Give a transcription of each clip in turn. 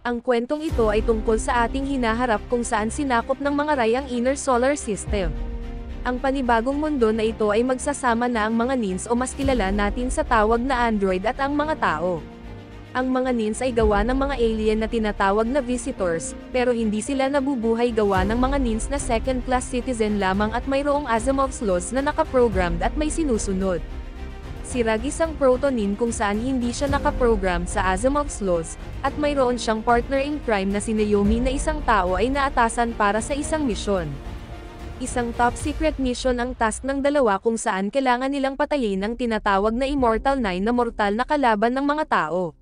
Ang kwentong ito ay tungkol sa ating hinaharap kung saan sinakop ng mga ray ang inner solar system. Ang panibagong mundo na ito ay magsasama na ang mga Nins o mas kilala natin sa tawag na android at ang mga tao. Ang mga Nins ay gawa ng mga alien na tinatawag na visitors, pero hindi sila nabubuhay gawa ng mga Nins na second-class citizen lamang at mayroong Asimov's laws na nakaprogrammed at may sinusunod. Si Rag isang proto-Nin kung saan hindi siya nakaprogram sa Asimov's laws, at mayroon siyang partner in crime na si Naomi na isang tao ay naatasan para sa isang misyon. Isang top-secret mission ang task ng dalawa kung saan kailangan nilang patayin ang tinatawag na Immortal 9 na mortal na kalaban ng mga tao.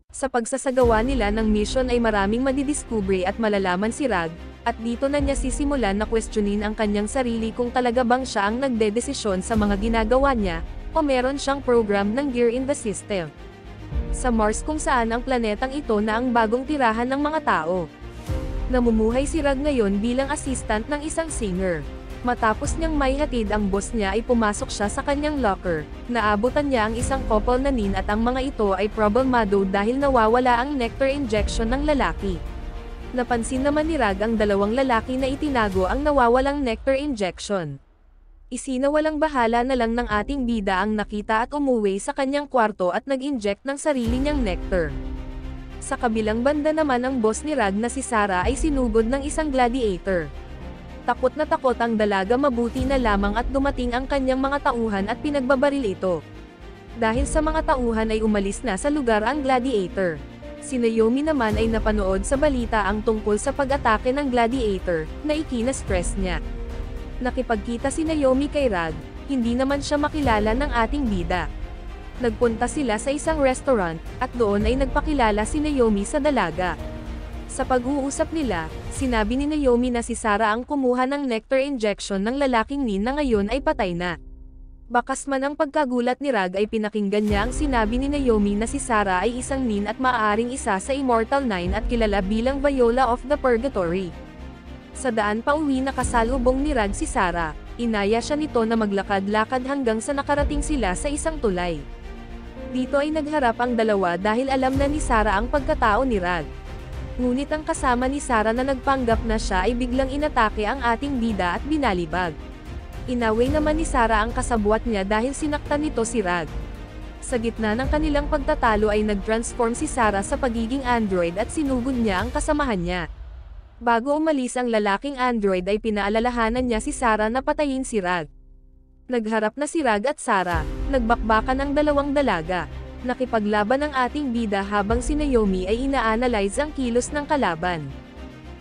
Sa pagsasagawa nila ng mission ay maraming madidiskubre at malalaman si Rag, at dito na niya sisimulan na questionin ang kanyang sarili kung talaga bang siya ang nagdedesisyon sa mga ginagawa niya, o meron siyang program ng gear in the system. Sa Mars kung saan ang planetang ito na ang bagong tirahan ng mga tao. Namumuhay si Rag ngayon bilang assistant ng isang singer. Matapos niyang maihatid ang boss niya ay pumasok siya sa kanyang locker, naabutan niya ang isang couple na Nin at ang mga ito ay problemado dahil nawawala ang nectar injection ng lalaki. Napansin naman ni Rag ang dalawang lalaki na itinago ang nawawalang nectar injection. Isinawalang bahala na lang ng ating bida ang nakita at umuwi sa kanyang kwarto at nag-inject ng sarili niyang nectar. Sa kabilang banda naman ang boss ni Rag na si Sarah ay sinugod ng isang gladiator. Takot na takot ang dalaga mabuti na lamang at dumating ang kanyang mga tauhan at pinagbabaril ito. Dahil sa mga tauhan ay umalis na sa lugar ang gladiator. Si Naomi naman ay napanood sa balita ang tungkol sa pag-atake ng gladiator, na ikina-stress niya. Nakipagkita si Naomi kay Rag, hindi naman siya makilala ng ating bida. Nagpunta sila sa isang restaurant, at doon ay nagpakilala si Naomi sa dalaga. Sa pag-uusap nila, sinabi ni Naomi na si Sarah ang kumuha ng nectar injection ng lalaking Nin na ngayon ay patay na. Bakas man ang pagkagulat ni Rag ay pinakinggan niya ang sinabi ni Naomi na si Sarah ay isang Nin at maaaring isa sa Immortal 9 at kilala bilang Viola of the Purgatory. Sa daan pauwi nakasalubong ni Rag si Sarah, inaya siya nito na maglakad-lakad hanggang sa nakarating sila sa isang tulay. Dito ay nagharap ang dalawa dahil alam na ni Sarah ang pagkatao ni Rag. Ngunit ang kasama ni Sarah na nagpanggap na siya ay biglang inatake ang ating bida at binalibag. Inaway naman ni Sarah ang kasabwat niya dahil sinaktan nito si Rag. Sa gitna ng kanilang pagtatalo ay nag-transform si Sarah sa pagiging android at sinugod niya ang kasamahan niya. Bago umalis ang lalaking android ay pinaalalahanan niya si Sarah na patayin si Rag. Nagharap na si Rag at Sarah, nagbakbakan ang dalawang dalaga. Nakipaglaban ang ating bida habang si Naomi ay ina-analyze ang kilos ng kalaban.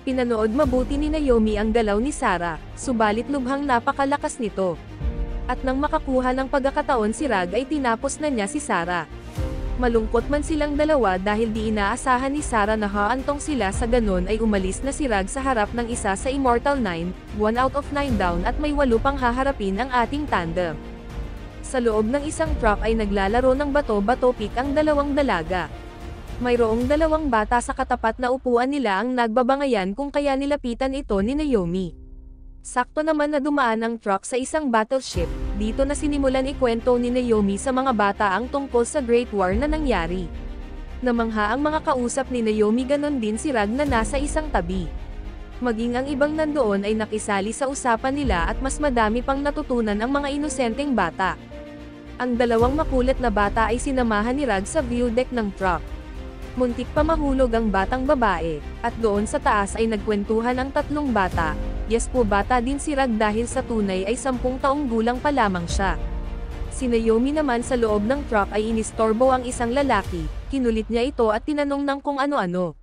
Pinanood mabuti ni Naomi ang galaw ni Sarah, subalit lubhang napakalakas nito. At nang makakuha ng pagkakataon si Rag ay tinapos na niya si Sarah. Malungkot man silang dalawa dahil di inaasahan ni Sarah na haantong sila sa ganon ay umalis na si Rag sa harap ng isa sa Immortal 9, 1 out of 9 down at may 8 pang haharapin ang ating tandem. Sa loob ng isang truck ay naglalaro ng bato-bato pick ang dalawang dalaga. Mayroong dalawang bata sa katapat na upuan nila ang nagbabangayan kung kaya nilapitan ito ni Naomi. Sakto naman na dumaan ang truck sa isang battleship, dito na sinimulan ikwento ni Naomi sa mga bata ang tungkol sa Great War na nangyari. Namangha ang mga kausap ni Naomi ganon din si Rag na nasa isang tabi. Maging ang ibang nandoon ay nakisali sa usapan nila at mas madami pang natutunan ang mga inosenteng bata. Ang dalawang makulit na bata ay sinamahan ni Rag sa view deck ng truck. Muntik pa mahulog ang batang babae, at doon sa taas ay nagkwentuhan ang tatlong bata. Yes po, bata din si Rag dahil sa tunay ay 10 taong gulang pa lamang siya. Si Naomi naman sa loob ng truck ay inistorbo ang isang lalaki, kinulit niya ito at tinanong ng kung ano-ano.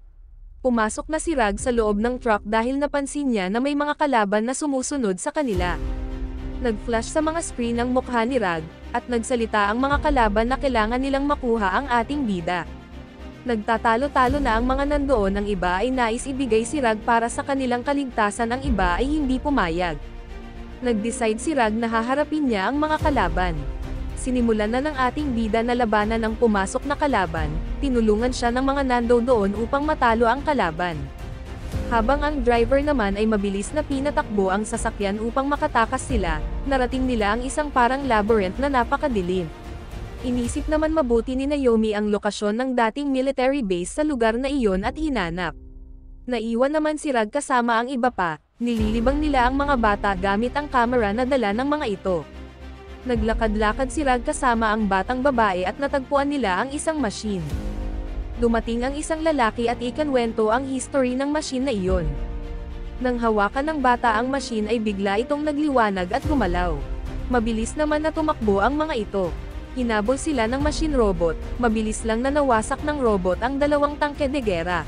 Pumasok na si Rag sa loob ng truck dahil napansin niya na may mga kalaban na sumusunod sa kanila. Nag-flash sa mga screen ang mukha ni Rag, at nagsalita ang mga kalaban na kailangan nilang makuha ang ating bida. Nagtatalo-talo na ang mga nandoon, ang iba ay nais ibigay si Rag para sa kanilang kaligtasan, ang iba ay hindi pumayag. Nag-decide si Rag na haharapin niya ang mga kalaban. Sinimulan na ng ating bida na labanan ang pumasok na kalaban, tinulungan siya ng mga nandoon upang matalo ang kalaban. Habang ang driver naman ay mabilis na pinatakbo ang sasakyan upang makatakas sila, narating nila ang isang parang labyrinth na napakadilim. Inisip naman mabuti ni Naomi ang lokasyon ng dating military base sa lugar na iyon at hinanap. Naiwan naman si Rag kasama ang iba pa, nililibang nila ang mga bata gamit ang kamera na dala ng mga ito. Naglakad-lakad si Rag kasama ang batang babae at natagpuan nila ang isang machine. Dumating ang isang lalaki at ikanwento ang history ng machine na iyon. Nang hawakan ng bata ang machine ay bigla itong nagliwanag at gumalaw. Mabilis naman na tumakbo ang mga ito. Hinabol sila ng machine robot, mabilis lang na nawasak ng robot ang dalawang tangke de gera.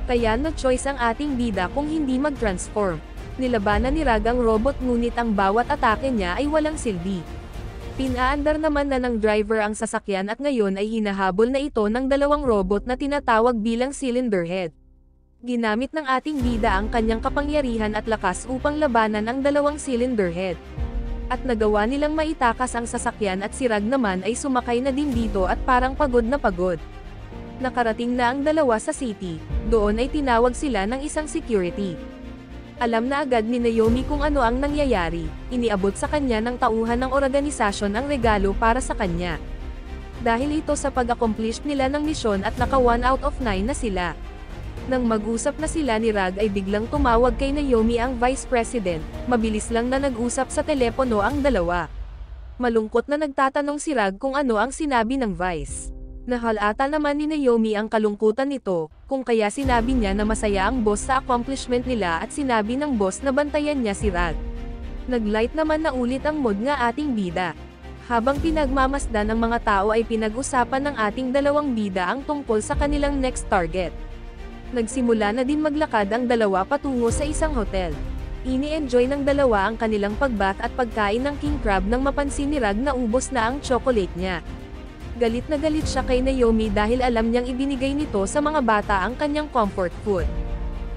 Kaya no choice ang ating bida kung hindi mag-transform. Nilabanan ni Rag ang robot ngunit ang bawat atake niya ay walang silbi. Pinaandar naman na ng driver ang sasakyan at ngayon ay hinahabol na ito ng dalawang robot na tinatawag bilang cylinder head. Ginamit ng ating bida ang kanyang kapangyarihan at lakas upang labanan ang dalawang cylinder head. At nagawa nilang maitakas ang sasakyan at si Rag naman ay sumakay na din dito at parang pagod na pagod. Nakarating na ang dalawa sa city, doon ay tinawag sila ng isang security. Alam na agad ni Naomi kung ano ang nangyayari, iniabot sa kanya ng tauhan ng organisasyon ang regalo para sa kanya. Dahil ito sa pag-accomplish nila ng misyon at naka 1 out of 9 na sila. Nang mag-usap na sila ni Rag ay biglang tumawag kay Naomi ang Vice President, mabilis lang na nag-usap sa telepono ang dalawa. Malungkot na nagtatanong si Rag kung ano ang sinabi ng Vice. Nahalata naman ni Naomi ang kalungkutan nito, kung kaya sinabi niya na masaya ang boss sa accomplishment nila at sinabi ng boss na bantayan niya si Rag. Naglight naman na ulit ang mood nga ating bida. Habang pinagmamasdan ng mga tao ay pinag-usapan ng ating dalawang bida ang tungkol sa kanilang next target. Nagsimula na din maglakad ang dalawa patungo sa isang hotel. Ini-enjoy ng dalawa ang kanilang pagbath at pagkain ng king crab nang mapansin ni Rag na ubos na ang chocolate niya. Galit na galit siya kay Naomi dahil alam niyang ibinigay nito sa mga bata ang kanyang comfort food.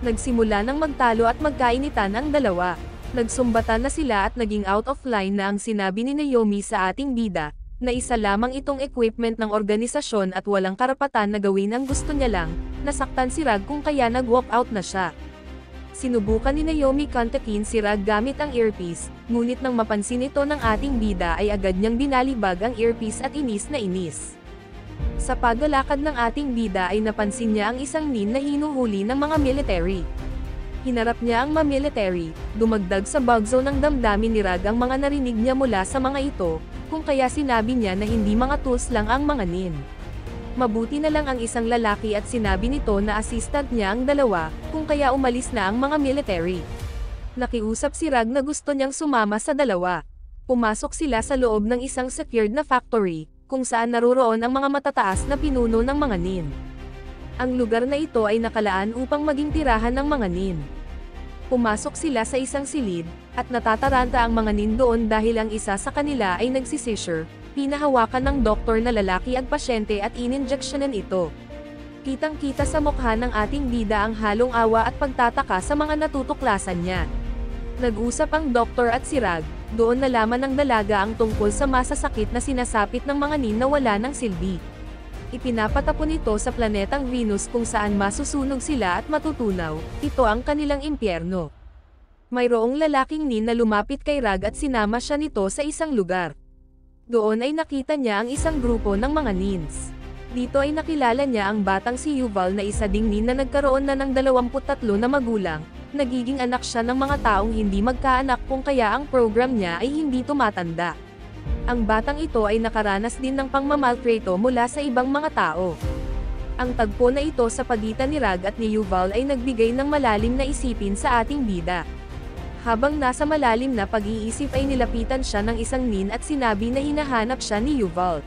Nagsimula ng magtalo at magkainitan ang dalawa. Nagsumbatan na sila at naging out of line na ang sinabi ni Naomi sa ating bida, na isa lamang itong equipment ng organisasyon at walang karapatan na gawin ang gusto niya lang. Nasaktan si Rag kung kaya nag-walk out na siya. Sinubukan ni Naomi kontakin si Rag gamit ang earpiece, ngunit nang mapansin ito ng ating bida ay agad niyang binalibag ang earpiece at inis na inis. Sa paglalakad ng ating bida ay napansin niya ang isang nin na hinuhuli ng mga military. Hinarap niya ang mga military, dumagdag sa bug zone ng damdamin ni Rag ang mga narinig niya mula sa mga ito, kung kaya sinabi niya na hindi mga tools lang ang mga nin. Mabuti na lang ang isang lalaki at sinabi nito na assistant niya ang dalawa, kung kaya umalis na ang mga military. Nakiusap si Rag na gusto niyang sumama sa dalawa. Pumasok sila sa loob ng isang secured na factory, kung saan naroroon ang mga matataas na pinuno ng mga nin. Ang lugar na ito ay nakalaan upang maging tirahan ng mga nin. Pumasok sila sa isang silid, at natataranta ang mga nin doon dahil ang isa sa kanila ay nagsisisure. Pinahawakan ng doktor na lalaki ang pasyente at ininjeksyonan ito. Kitang-kita sa mukha ng ating bida ang halong awa at pagtataka sa mga natutuklasan niya. Nag-usap ang doktor at si Rag, doon nalaman ng dalaga ang tungkol sa masasakit na sinasapit ng mga nin na wala ng silbi. Ipinapatapon ito sa planetang Venus kung saan masusunog sila at matutunaw, ito ang kanilang impyerno. Mayroong lalaking nin na lumapit kay Rag at sinama siya nito sa isang lugar. Doon ay nakita niya ang isang grupo ng mga nins. Dito ay nakilala niya ang batang si Yuval na isa ding nin na nagkaroon na ng 23 na magulang, nagiging anak siya ng mga taong hindi magkaanak kung kaya ang program niya ay hindi tumatanda. Ang batang ito ay nakaranas din ng pangmamaltrato mula sa ibang mga tao. Ang tagpo na ito sa pagitan ni Rag at ni Yuval ay nagbigay ng malalim na isipin sa ating bida. Habang nasa malalim na pag-iisip ay nilapitan siya ng isang nin at sinabi na hinahanap siya ni Yuval.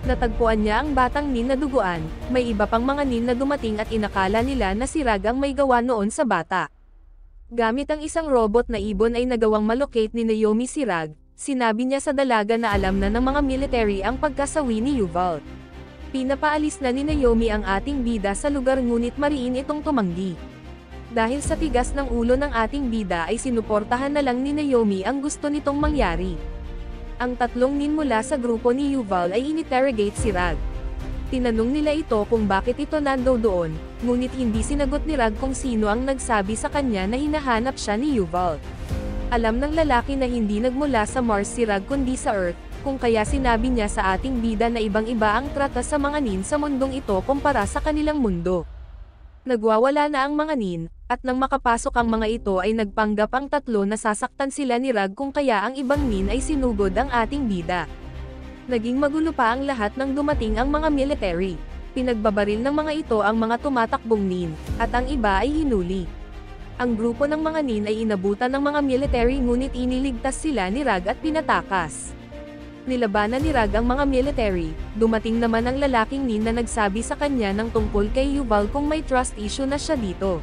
Natagpuan niya ang batang nin na duguan, may iba pang mga nin na dumating at inakala nila na si Rag ang may gawa noon sa bata. Gamit ang isang robot na ibon ay nagawang malocate ni Naomi si Rag, sinabi niya sa dalaga na alam na ng mga military ang pagkasawi ni Yuval. Pinapaalis na ni Naomi ang ating bida sa lugar ngunit mariin itong tumanggi. Dahil sa tigas ng ulo ng ating bida ay sinuportahan na lang ni Naomi ang gusto nitong mangyari. Ang tatlong nin mula sa grupo ni Yuval ay ininterrogate si Rag. Tinanong nila ito kung bakit ito nando doon, ngunit hindi sinagot ni Rag kung sino ang nagsabi sa kanya na hinahanap siya ni Yuval. Alam ng lalaki na hindi nagmula sa Mars si Rag kundi sa Earth, kung kaya sinabi niya sa ating bida na ibang-iba ang trata sa mga nin sa mundong ito kumpara sa kanilang mundo. Nagwawala na ang mga nin, at nang makapasok ang mga ito ay nagpanggap ang tatlo na sasaktan sila ni Rag kung kaya ang ibang nin ay sinugod ang ating bida. Naging magulo pa ang lahat nang dumating ang mga military. Pinagbabaril ng mga ito ang mga tumatakbong nin, at ang iba ay hinuli. Ang grupo ng mga nin ay inabutan ng mga military ngunit iniligtas sila ni Rag at pinatakas. Nilabanan ni Rag ang mga military, dumating naman ang lalaking nin na nagsabi sa kanya ng tungkol kay Yuval kung may trust issue na siya dito.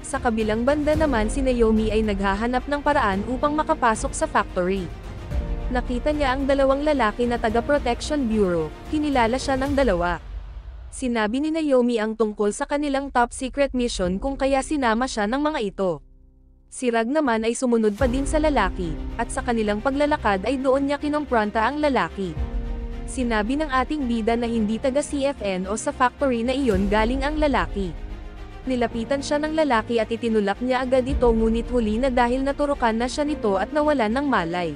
Sa kabilang banda naman si Naomi ay naghahanap ng paraan upang makapasok sa factory. Nakita niya ang dalawang lalaki na taga-Protection Bureau, kinilala siya ng dalawa. Sinabi ni Naomi ang tungkol sa kanilang top secret mission kung kaya sinama siya ng mga ito. Si Rag naman ay sumunod pa din sa lalaki, at sa kanilang paglalakad ay doon niya kinompronta ang lalaki. Sinabi ng ating bida na hindi taga CFN o sa factory na iyon galing ang lalaki. Nilapitan siya ng lalaki at itinulak niya agad ito ngunit huli na dahil naturukan na siya nito at nawalan ng malay.